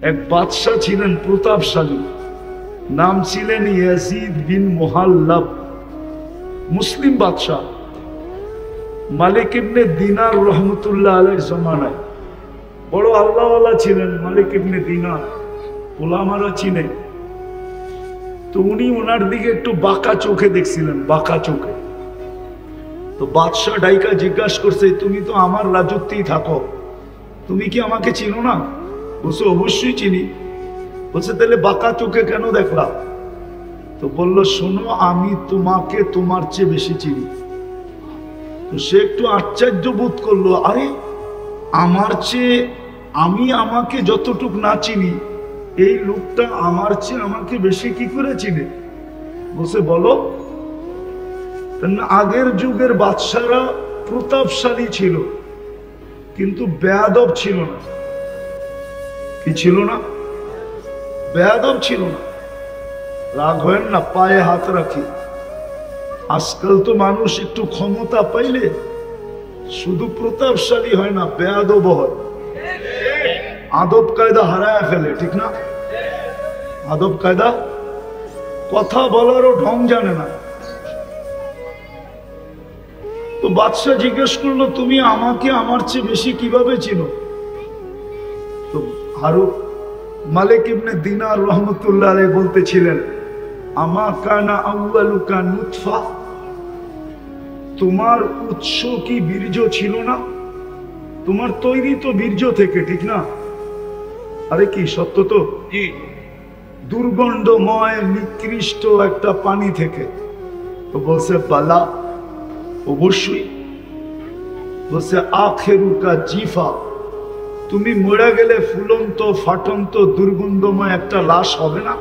এক বাদশাহ ছিলেন প্রতাপশালী, নাম ছিলেন ইয়াজিদ বিন মুহাল্লাব। মুসলিম বাদশাহ, মালিক ইবনে দিনার রহমতুল্লাহ আলাইহির জমানায় বড় আল্লাহওয়ালা ছিলেন। মালিক ইবনে দিনার ওলামারা চিনে। তো উনি ওনার দিকে একটু বাঁকা চোখে দেখছিলেন, বাঁকা চোখে। তো বাদশাহ ডাইকা জিজ্ঞাসা করছে, তুমি তো আমার রাজত্বেই থাকো, তুমি কি আমাকে চিনো না? বলছে অবশ্যই চিনি। বলছে তাহলে বাঁকা চোখে কেন দেখলা? তো বলল, শোনো, আমি তোমাকে তোমার চেয়ে বেশি চিনি। তো সে একটু আশ্চর্য বোধ করলো, আরে আমার চেয়ে আমি আমাকে যতটুক না চিনি, এই লোকটা আমার চেয়ে আমাকে বেশি কি করে চিনে? বলছে বলো। আগের যুগের বাদশারা প্রতাপশালী ছিল, কিন্তু বেয়াদব ছিল না। কি ছিল না? বেয়াদব ছিল না। রাগ হয় না, পায়ে হাত রাখি। আজকাল তো মানুষ একটু ক্ষমতা পাইলে শুধু প্রতাপশালী হয় না, বেয়াদব হয়। আদব কায়দা হারায় ফেলে, ঠিক না? আদব কায়দা, কথা বলারও ঢং জানে না। তো বাদশাহ জিজ্ঞেস করলো, তুমি আমাকে আমার চেয়ে বেশি কিভাবে চিনো? তো মালিক ইবনে দিনার রহমতুল্লাহ আলাইহি বলতেছিলেন, আমা কানা আউয়ালুকা নুতফা, তোমার উৎস কি বীর্য ছিল না? তোমার তৈরি তো বীর্য থেকে, ঠিক না? আরে কি সত্য তো? দুর্গন্ধময় নিকৃষ্ট একটা পানি থেকে। তো বলছে বালা, অবশ্যই। বলছে আখেরুকা জিফা, তুমি মরে গেলে ফুলন্ত ফাটন্ত দুর্গন্ধময় একটা লাশ হবে না?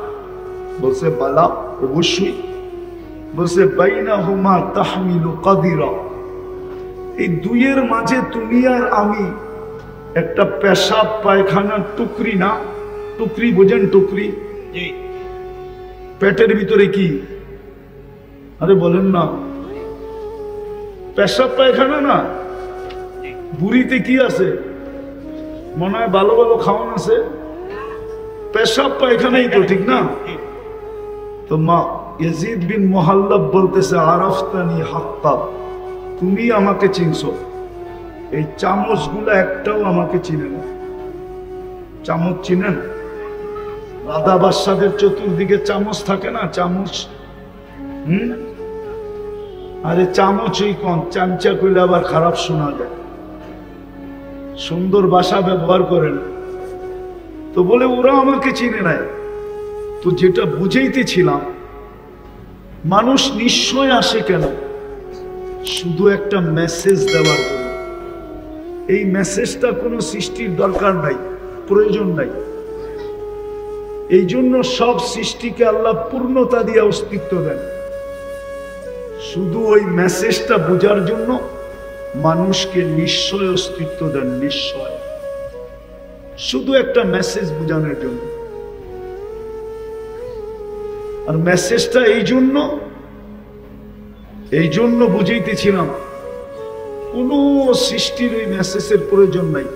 বলছে বালা, অবশ্যই। বলছে বাইনাহুমা তাহমিলু কাদিরা, এই দুইয়ের মাঝে তুমি আর আমি একটা পেশাব পায়খানার টুকরি না? টুকরি বোঝেন? টুকরি পেটের ভিতরে কি? আরে বলেন না, পেশাব পায়খানা না? বুড়িতে কি আছে? মনে হয় ভালো ভালো খাওয়ান আছে, পেশাব পায়খানাই তো, ঠিক না? তো মা ইয়াজিদ বিন মুহাল্লাব বলতেছে, আরাফতানি হাক্কা, তুমি আমাকে চিনছো, এই চামচগুলো একটাও আমাকে চিনে না। চামচ চিনেন? রাধা বাদশাদের চতুর্দিকে চামচ থাকে না? চামচ, আরে চামচই কন, চামচা কইলে আবার খারাপ শোনা যায়। সুন্দর ভাষা ব্যবহার করেন। তো বলে ওরা আমাকে চিনে নাই। তো যেটা বুঝাইতেছিলাম, মানুষ নিশ্চয় আসে কেন? শুধু একটা মেসেজ দেওয়ার জন্য। এই মেসেজটা কোনো সৃষ্টির দরকার নাই, প্রয়োজন নাই। এই জন্য সব সৃষ্টিকে আল্লাহ পূর্ণতা দিয়ে অস্তিত্ব দেন। শুধু ওই মেসেজটা বোঝার জন্য মানুষকে নিশ্চয় অস্তিত্ব দেন, নিশ্চয়। শুধু একটা মেসেজ বোঝানোর জন্য। আর মেসেজটা এই জন্য বুঝাইতেছিলাম, কোন সৃষ্টির ওই মেসেজের প্রয়োজন নাই,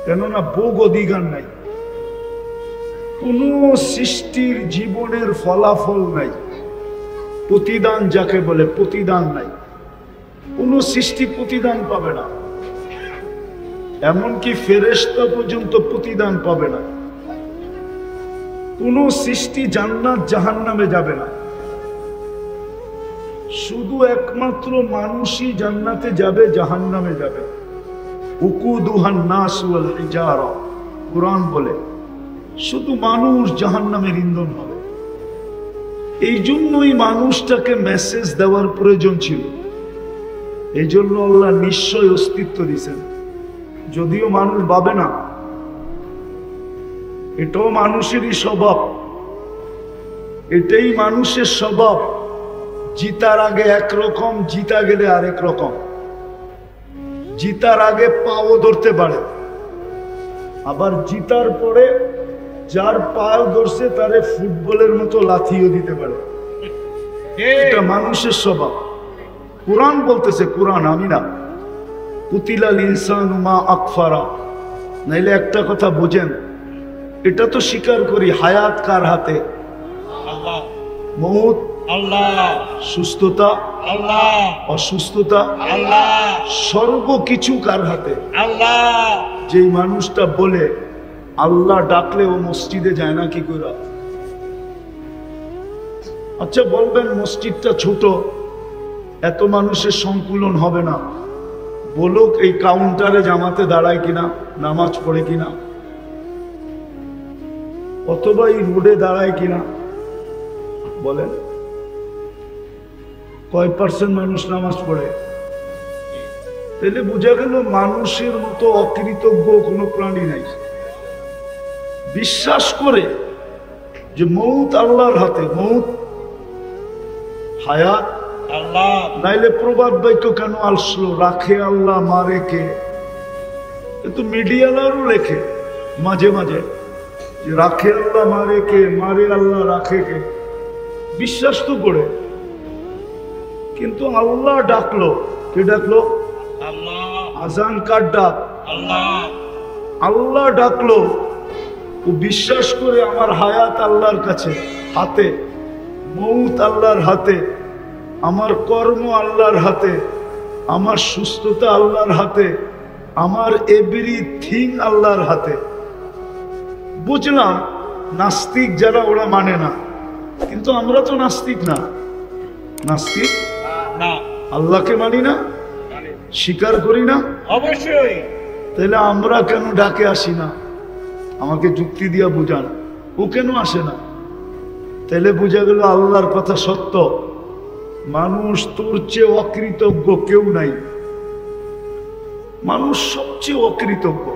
কেননা ভোগ অধিকার নাই। কোন সৃষ্টির জীবনের ফলাফল নাই, প্রতিদান যাকে বলে, প্রতিদান নাই। কোন সৃষ্টি প্রতিদান পাবে না, এমনকি ফেরেশতা পর্যন্ত প্রতিদান পাবে না। কোন সৃষ্টি জান্নাত জাহান্নামে যাবে না। শুধু একমাত্র মানুষই জান্নাতে যাবে, জাহান্নামে যাবে। উকুদুহান নাস ওয়াল হিজারা, কুরআন বলে শুধু মানুষ জাহান্নামের ইন্ধন হবে। এই জন্যই মানুষটাকে মেসেজ দেওয়ার প্রয়োজন ছিল। এই জন্য আল্লাহ নিশ্চয় অস্তিত্ব দিয়েছেন, যদিও মানুষ ভাবে না। এটাও মানুষেরই স্বভাব, এটাই মানুষের স্বভাব। জিতার আগে একরকম, জিতা গেলে আরেক রকম। জিতার আগে পাও ধরতে পারে, আবার জিতার পরে যার পাও ধরছে তারে ফুটবলের মতো লাথিও দিতে পারে। এটা মানুষের স্বভাব। কুরআন বলতেছে, কুরআন, আমি না। কুতিলাল ইনসানু মা আকফারা, নাইলে একটা কথা বোঝেন, এটা তো স্বীকার করি। হায়াত কার হাতে? আল্লাহ। মৌত আল্লাহ। সুস্থতা আল্লাহ। অসুস্থতা আল্লাহ। সর্বকিছু কার হাতে? আল্লাহ। যেই মানুষটা বলে আল্লাহ ডাকলে ও মসজিদে যায় না কি করে? আচ্ছা বলবেন মসজিদটা ছোট, এত মানুষের সংকুলন হবে না, বলুক এই কাউন্টারে জামাতে দাঁড়ায় কিনা, নামাজ পড়ে কিনা, অথবা এই রোডে দাঁড়ায় কিনা বলেন। কয় পার্সেন্ট মানুষ নামাজ পড়ে? তাহলে বোঝা গেল মানুষের মতো অকৃতজ্ঞ কোনো প্রাণী নাই। বিশ্বাস করে যে মৌত আল্লাহর হাতে, মৌত হায়াত আল্লাহ। নাইলে প্রবাদ বাক্য কেন আসলো, রাখে আল্লাহ মারে কে? কিন্তু মিডিয়ালারও লেখে মাঝে মাঝে যে রাখে আল্লাহ মারে কে, মারে আল্লাহ রাখে কে। বিশ্বাস তো করে, কিন্তু আল্লাহ ডাকলো, কে ডাকলো? আল্লাহ। আজান কার ডাক? আল্লাহ। আল্লাহ ডাকলো। ও বিশ্বাস করে আমার হায়াত আল্লাহর কাছে হাতে, মৌত আল্লাহর হাতে, আমার কর্ম আল্লাহর হাতে, আমার সুস্থতা আল্লাহর হাতে, আমার এভরিথিং আল্লাহর হাতে। বুঝলাম নাস্তিক যারা ওরা মানে না, কিন্তু আমরা তো নাস্তিক না। নাস্তিক না, আল্লাহকে মানি না, স্বীকার করি না। অবশ্যই। তাহলে আমরা কেন ডাকে আসি না? আমাকে যুক্তি দিয়া বুঝান, ও কেন আসে না? তাহলে বোঝা গেল আল্লাহর কথা সত্য। মানুষ তোর চেয়ে অকৃতজ্ঞ কেউ নাই। মানুষ সবচেয়ে অকৃতজ্ঞ।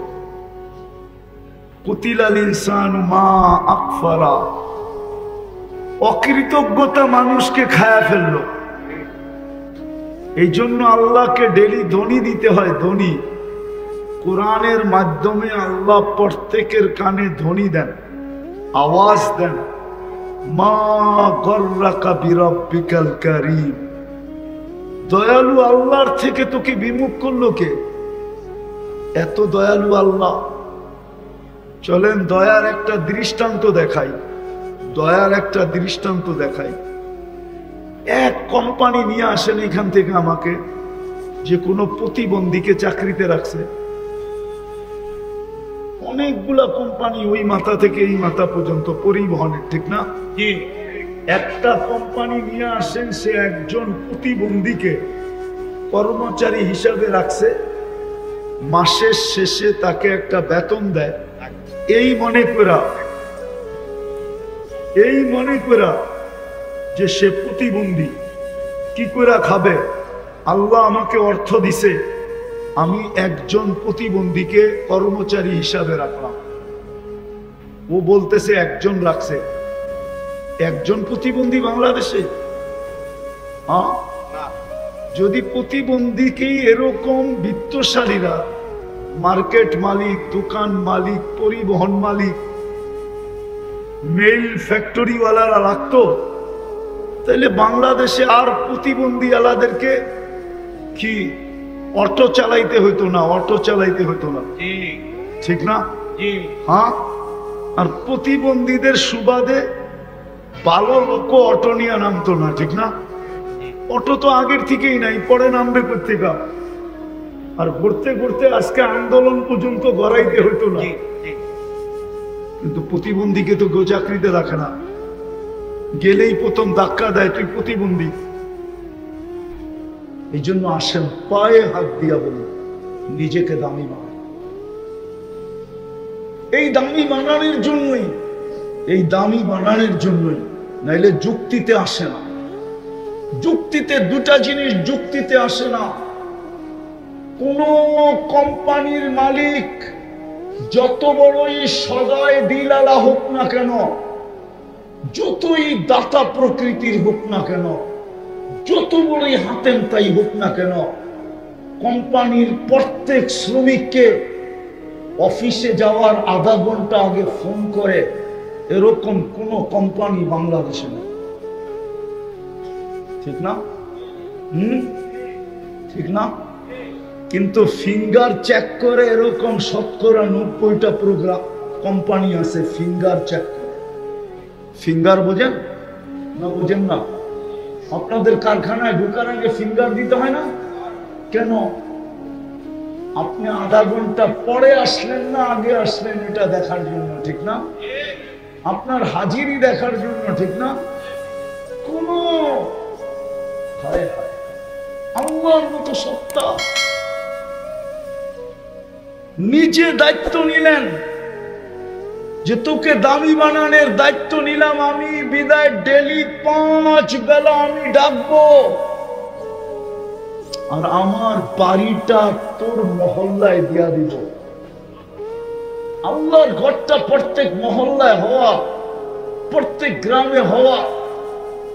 কুতিলাল ইনসানু মা আকফারা। অকৃতজ্ঞতা মানুষকে খায়া ফেললো। এই জন্য আল্লাহকে ডেলি ধ্বনি দিতে হয়। ধ্বনি কোরআনের মাধ্যমে আল্লাহ প্রত্যেকের কানে ধ্বনি দেন, আওয়াজ দেন। মা গর্রাকা বিরাব্বিকাল কারীম। দয়ালু আল্লাহর থেকে তোকে বিমুখ করলো কে? এত দয়ালু আল্লাহ। চলেন দয়ার একটা দৃষ্টান্ত দেখাই, দয়ার একটা দৃষ্টান্ত দেখাই। এক কোম্পানি নিয়ে আসেন এখান থেকে আমাকে, যে কোনো প্রতিবন্ধীকে চাকরিতে রাখছে। অনেকগুলা কোম্পানি ওই মাথা থেকে এই মাথা পর্যন্ত পরিবহনের, ঠিক না? জি। একটা কোম্পানি নিয়ে আসেন, সে একজন প্রতিবন্ধীকে কর্মচারী হিসাবে রাখছে, মাসের শেষে তাকে একটা বেতন দেয়। এই মনে করা যে সে প্রতিবন্ধী, কি করে খাবে? আল্লাহ আমাকে অর্থ দিছে, আমি একজন প্রতিবন্ধীকে কর্মচারী হিসাবে রাখলাম। ও বলতেছে একজন রাখছে। একজন প্রতিবন্ধী বাংলাদেশে? হ্যাঁ, যদি প্রতিবন্ধীকেই এরকম বিত্তশালীরা, মার্কেট মালিক, দোকান মালিক, পরিবহন মালিক, মেল ফ্যাক্টরিওয়ালারা রাখতো, তাহলে বাংলাদেশে আর প্রতিবন্ধী আলাদেরকে কি অটো চালাইতে হইতো না? অটো চালাইতে হইতো না, ঠিক না? হ্যাঁ। আর প্রতিবন্ধীদের সুবাদে ভালো লোক অটো নিয়ে নামতো না, ঠিক না? অটো তো আগের থেকেই নাই, পরে নামবে কোথেকে? আর ঘুরতে ঘুরতে আজকে আন্দোলন পর্যন্ত গড়াইতে হইতো না। কিন্তু প্রতিবন্ধীকে তো কেউ চাকরিতে রাখে না, গেলেই প্রথম ধাক্কা দেয়, তুই প্রতিবন্ধী। এই জন্য আসেন পায়ে হাত দিয়া বলি, নিজেকে দামি বানান। এই দামি বানানোর জন্যই, এই দামি বানানোর জন্যই, নাইলে যুক্তিতে আসে না। যুক্তিতে দুটা জিনিস যুক্তিতে আসে না। কোন কোম্পানির মালিক যত বড়ই সদয় দিলালা হোক না কেন, যতই দাতা প্রকৃতির হোক না কেন, যত বড়ই হাতেম তাই হোক না কেন, কোম্পানির প্রত্যেক শ্রমিককে অফিসে যাওয়ার আধা ঘন্টা আগে ফোন করে, এরকম কোন কোম্পানি বাংলাদেশে নেই, ঠিক না? ঠিক না? কিন্তু ফিঙ্গার চেক করে এরকম 90% প্রোগ্রাম কোম্পানি আছে ফিঙ্গার চেক করে। ফিঙ্গার বোঝেন না? বোঝেন না? আপনাদের কারখানায় ঢোকার আগে ফিঙ্গার দিতে হয় না কেন? আপনি আধা ঘন্টা পরে আসলেন না আগে আসলেন এটা দেখার জন্য, ঠিক না? আপনার হাজিরি দেখার জন্য, ঠিক না? কোন আল্লাহর মতো সত্তা নিজে দায়িত্ব নিলেন যে তোকে দামি বানানোর দায়িত্ব নিলাম আমি, বিদায় ডেলি 5 বেলা আমি ডাকবো, আর আমার বাড়িটা তোর মহল্লায় দিয়া দিব। আল্লাহর ঘরটা প্রত্যেক মহল্লায় হওয়া, প্রত্যেক গ্রামে হওয়া,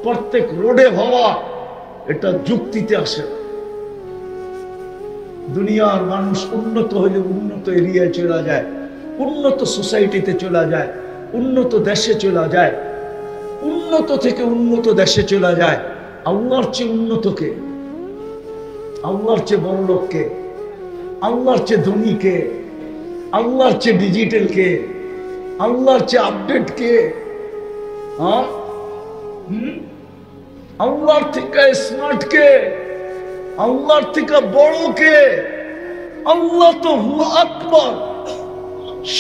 প্রত্যেক রোডে হওয়া, এটা যুক্তিতে আসে। দুনিয়ার মানুষ উন্নত হলে উন্নত এরিয়ায় চলে যায়, উন্নত সোসাইটিতে চলে যায়, উন্নত দেশে চলে যায়, উন্নত থেকে উন্নত দেশে চলে যায়। আল্লাহর চেয়ে উন্নত কে? আল্লাহর চেয়ে বড় লোক কে? আল্লাহর চেয়ে ধনী কে? আল্লাহর চেয়ে ডিজিটাল কে? আল্লাহর চেয়ে আপডেট কে? আল্লাহর থেকে স্মার্ট কে? আল্লাহর থেকে বড় কে? আল্লাহ তো হুয়া আকবার,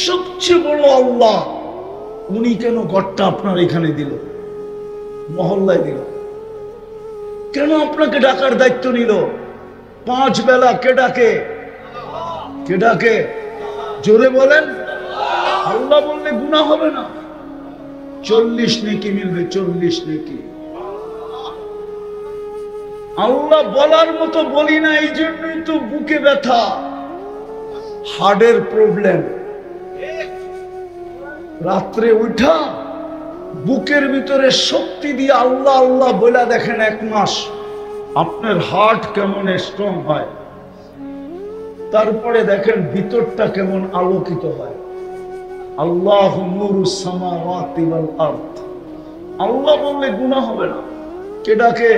সবচেয়ে বড় আল্লাহ। উনি কেন ঘরটা আপনার এখানে দিল, মহল্লায় দিল? কেন আপনাকে ডাকার দায়িত্ব নিল? 5 বেলা কে ডাকে? কে ডাকে? জোরে বলেন। আল্লাহ বললে গুনাহ হবে না, 40 নেকি মিলবে, 40 নেকি। আল্লাহ বলার মতো বলি না, এই জন্যই তো বুকে ব্যথা, হার্টের প্রবলেম। রাত্রে উঠা বুকের ভিতরে শক্তি দিয়ে আল্লাহ আল্লাহ বলে দেখেন 1 মাস আপনার হার্ট কেমন স্ট্রং হয়, তারপরে দেখেন ভিতরটা কেমন আলোকিত হয়। আল্লাহু নূরুস সামাওয়াতি ওয়াল আরদ। আল্লাহ বললে গুনাহ হবে না। কে ডাকে?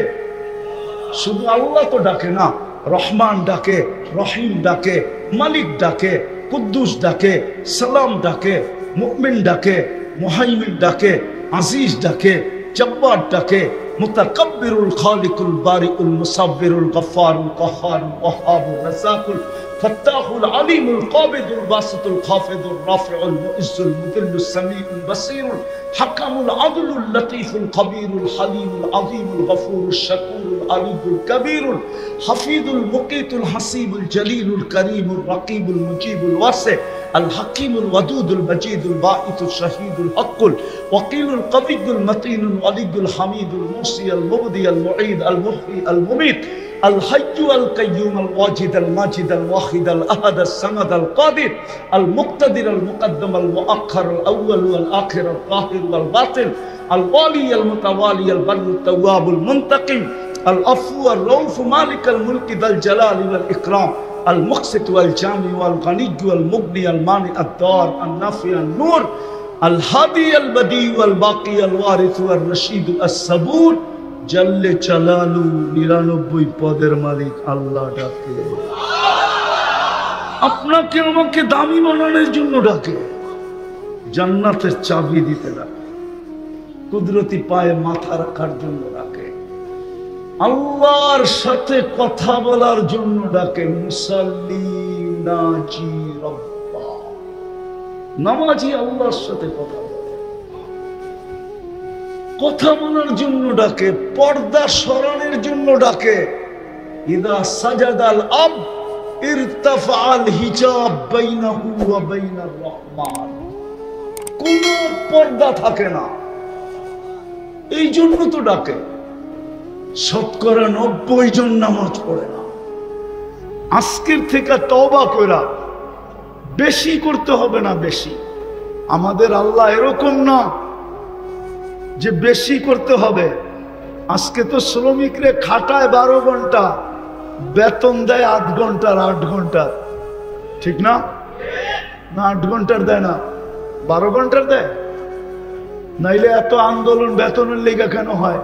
শুধু আল্লাহ তো ডাকে না, রহমান ডাকে, রহিম ডাকে, মালিক ডাকে, কুদ্দুস ডাকে, সালাম ডাকে, মুমিন ডাকে, মুহাইমিন ডাকে, আজিজ ডাকে, জব্বার ডাকে, মুতাকাব্বিরুল খালিকুল বারিউল মুসাব্বিরুল গফফারুল কাহ্হারুল ওয়াহ্হাবুর রাযাকুল ফাত্তাহুল আলিমুল কাবিদুল বাসিতুল খাফিদুর রাফিউল মুইজ্জুল মুদিল্লুস সামিউল বাসীরুল হাকামুল আদলুল লতীফুল খবীরুল হালিমুল আযীমুল গফুরুশ শাকুরুল আলিয়ুল কবীরুল হাফিজুল মুকীতুল হাসিবুল জলিলুল করিমুল রকিবুল মুজিবুল ওয়াসি الحكيم الودود المجيد الباعث الشهيد الحق الوكيل القوي المتين الولي الحميد الموصي المبدي المعيد المحيي المميت الحي القيوم الواجد الماجد الواحد الأحد الصمد القادر المقتدر المقدم المؤخر الأول والآخر الظاهر والباطن الوالي المتوالي البر التواب المنتقم العفو الرؤوف مالك الملك ذا الجلال والإكرام المقسط والجامع والغني والمغني المانع الدار النافع النور الهادي البديع والباقي الوارث والرشيد الصبور جل جلاله 99 পদের মালিক আল্লাহ ডাকে। আপনাকে আমাকে দামি বানানোর জন্য ডাকে, জান্নাতের চাবি দিতে ডাকে, কুদরতি পায়ে মাথা রাখার জন্য ডাকে, আল্লাহর সাথে কথা বলার জন্য ডাকে। মুসাল্লি নাজি রব্বা, নামাজি আল্লাহর সাথে কথা বলে, কথা বলার জন্য ডাকে, পর্দা সরানোর জন্য ডাকে। ইদা সাজাদাল আব ইরতাফাল হিজাব বাইনাহু ওয়া বাইনার রহমান, কোন পর্দা থাকে না, এই জন্য তো ডাকে। 90% জন নামাজ পড়ে না। আজকের থেকে তওবা কইরা বেশি করতে হবে না, বেশি। আমাদের আল্লাহ এরকম না যে বেশি করতে হবে। আজকে তো শ্রমিকরে খাটায় 12 ঘন্টা, বেতন দেয় 8 ঘন্টার, 8 ঘন্টার, ঠিক না? না 8 ঘন্টার দেয় না, 12 ঘন্টার দেয়। নাইলে এত আন্দোলন বেতনের লেগে কেন হয়?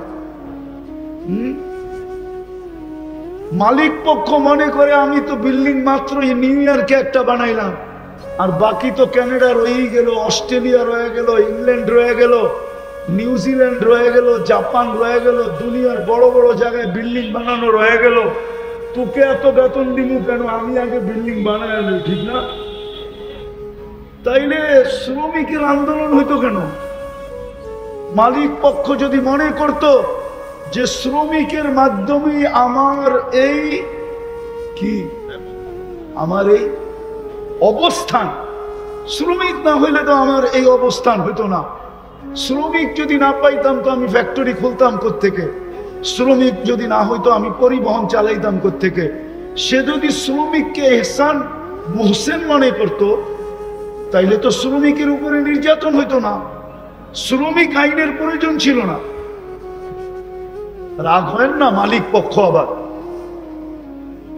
মালিক পক্ষ মনে করে আমি তো বিল্ডিং মাত্র নিউ ইয়র্কে একটা বানাইলাম, আর বাকি তো কানাডা রয়েই গেল, অস্ট্রেলিয়া রয়ে গেল, ইংল্যান্ড রয়ে গেল, নিউজিল্যান্ড রয়ে গেল, জাপান রয়ে গেল, দুনিয়ার বড় বড় জায়গায় বিল্ডিং বানানো রয়ে গেল। তোকে এত বেতন দিব কেন? আমি আগে বিল্ডিং বানাই আনি, ঠিক না? তাইলে শ্রমিকের আন্দোলন হইতো কেন? মালিক পক্ষ যদি মনে করত যে শ্রমিকের মাধ্যমে আমার এই অবস্থান, শ্রমিক না হইলে তো আমার এই অবস্থান হইতো না। শ্রমিক যদি না পাইতাম তো আমি ফ্যাক্টরি খুলতাম কোত্থেকে? শ্রমিক যদি না হইতো আমি পরিবহন চালাইতাম কোত্থেকে? সে যদি শ্রমিককে এহসান মুহসেন মনে করত, তাইলে তো শ্রমিকের উপরে নির্যাতন হইতো না, শ্রমিক আইনের প্রয়োজন ছিল না। রাগ হয় না মালিক পক্ষ আবার?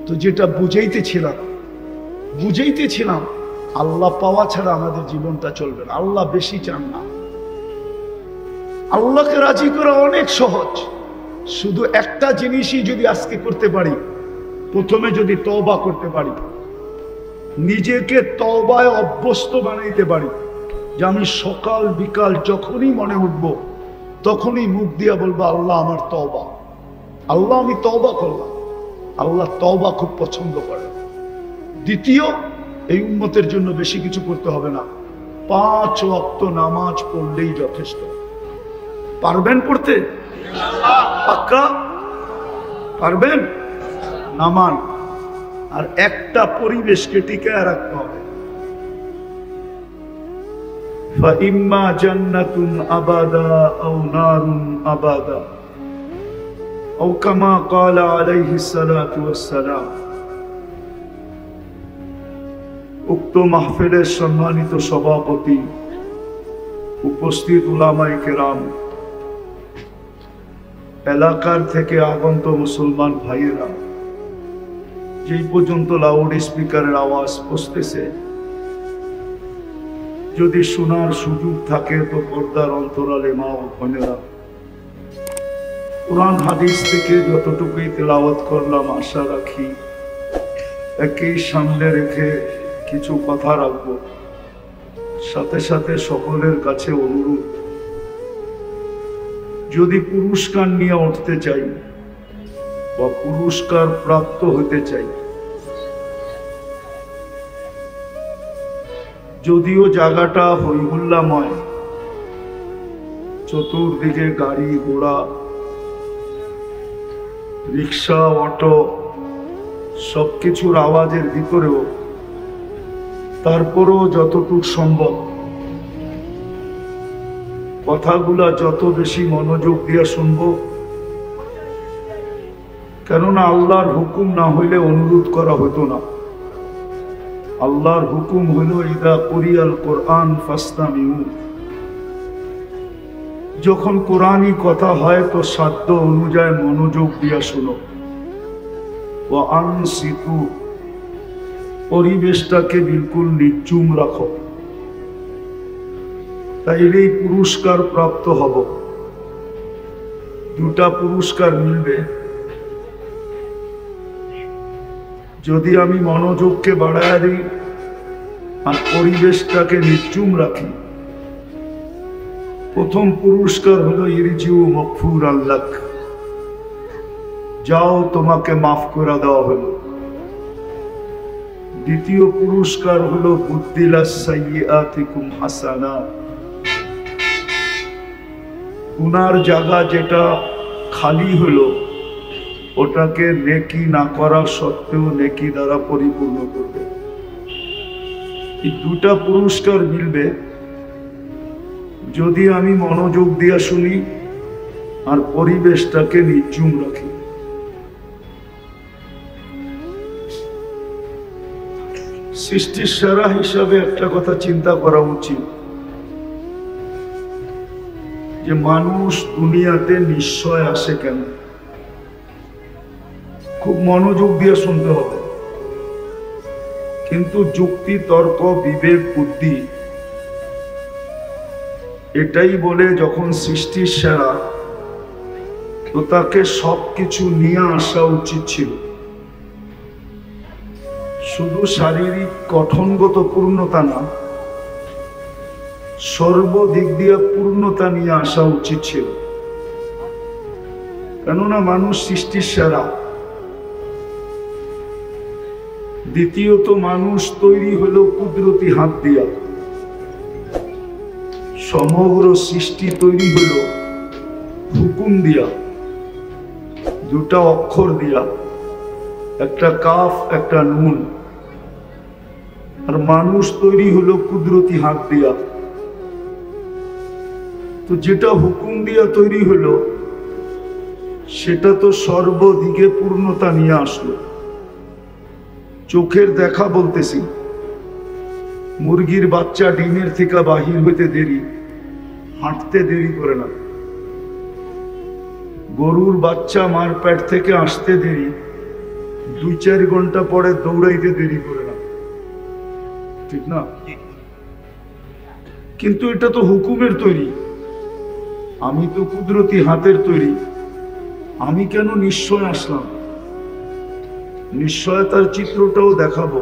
তো যেটা বুঝাইতেছিলাম আল্লাহ পাওয়া ছাড়া আমাদের জীবনটা চলবে না। আল্লাহ বেশি চান না। আল্লাহকে রাজি করা অনেক সহজ। শুধু একটা জিনিসই যদি আজকে করতে পারি, প্রথমে যদি তওবা করতে পারি, নিজেকে তওবায় অভ্যস্ত বানাইতে পারি, যে আমি সকাল বিকাল যখনই মনে উঠব তখনই মুখ দিয়া বলবো আল্লাহ আমার তওবা, আল্লাহ আমি তওবা করলাম। আল্লাহ তওবা খুব পছন্দ করে। দ্বিতীয়, এই উম্মতের জন্য বেশি কিছু করতে হবে না, 5 ওয়াক্ত নামাজ পড়লেই যথেষ্ট। পারবেন পড়তে? পাক্কা পারবেন? নামান। আর একটা পরিবেশকে টিকায় রাখতে হবে। فَإِمَّا جَنَّةٌ أَبَدًا أَوْ نَارٌ أَبَدًا أَوْ كَمَا قَالَ عَلَيْهِ الصَّلَاةُ وَالسَّلَامُ। উক্ত মাহফিলের সম্মানিত সভাপতি, উপস্থিত উলামায়ে কেরাম, এলাকার থেকে আগত মুসলমান ভাইয়েরা, যেই পর্যন্ত লাউড স্পিকারের আওয়াজ পৌঁছতেছে, যদি শোনার সুযোগ থাকে তো পর্দার অন্তরালে মা ও বোনেরা, কুরআন হাদিস থেকে যতটুকুই তেলাওয়াত করলাম আশা রাখি একই সামনে রেখে কিছু কথা রাখবো। সাথে সাথে সকলের কাছে অনুরোধ, যদি পুরস্কার নিয়ে উঠতে চাই বা পুরস্কার প্রাপ্ত হতে চাই, যদিও জায়গাটা হইহুল্লাময়, চতুর্দিকে গাড়ি ঘোড়া, রিক্সা, অটো, সবকিছুর আওয়াজের ভিতরেও তারপরেও যতটুকু সম্ভব কথাগুলা যত বেশি মনোযোগ দিয়ে শুনবো, কেননা আল্লাহর হুকুম না হইলে অনুরোধ করা হতো না। আল্লাহর হুকুম হইল ইদা কুরিয়াল কোরআন ফাসতামিউ, যখন কোরআনই কথা হয় তো সাধ্য অনুযায়ী মনোযোগ দিয়া শুনো। ওয়া আনসিতু, পরিবেশটাকে বিলকুল নিচুম রাখো, তাইলেই পুরস্কার প্রাপ্ত হব। দুটা পুরস্কার মিলবে, যদি আমি মনোযোগকে বাড়ায় দিই আর পরিবেশটাকে নিচুম রাখি। প্রথম পুরস্কার হলো ইরজিউ মাগফুর আল্লাহ, যাও তোমাকে মাফ করে দেওয়া হলো। দ্বিতীয় পুরস্কার হলো বুদ্দিলাস সাইয়্যাতিকুম হাসানাত, গুনার জায়গা যেটা খালি হলো ওটাকে নেকি না করা সত্ত্বেও নেকি দ্বারা পরিপূর্ণ করবে। এই দুটা পুরস্কার মিলবে যদি আমি মনোযোগ দিয়া শুনি আর পরিবেশটাকে নিচুম রাখি। সৃষ্টির সেরা হিসাবে একটা কথা চিন্তা করা উচিত, যে মানুষ দুনিয়াতে নিশ্চয় আসে কেন? খুব মনোযোগ দিয়ে শুনতে হবে। কিন্তু যুক্তি, তর্ক, বিবেক, বুদ্ধি এটাই বলে যখন সৃষ্টির সেরা তো তাকে সবকিছু নিয়ে আসা উচিত ছিল। শুধু শারীরিক গঠনগত পূর্ণতা না, সর্বদিক দিয়ে পূর্ণতা নিয়ে আসা উচিত ছিল। কেননা মানুষ সৃষ্টির সেরা। দ্বিতীয়ত, মানুষ তৈরি হলো কুদরতি হাত দিয়া। সমগ্র সৃষ্টি তৈরি হলো হুকুম দিয়া, দুটা অক্ষর দিয়া, একটা কাফ একটা নুন। আর মানুষ তৈরি হলো কুদরতি হাত দিয়া। তো যেটা হুকুম দিয়া তৈরি হলো সেটা তো সর্বদিকে পূর্ণতা নিয়ে আসলো। চোখের দেখা বলতেছি, মুরগির বাচ্চা ডিমের থেকে বাহির হইতে দেরি, হাঁটতে দেরি করে না। গরুর বাচ্চা মার পেট থেকে আসতে দেরি, 2-4 ঘন্টা পরে দৌড়াইতে দেরি করে না, ঠিক না? কিন্তু এটা তো হুকুমের তৈরি, আমি তো কুদরতি হাতের তৈরি। আমি কেন নিশ্চয় আসলাম? নিশ্চয়তার চিত্রটাও দেখাবো।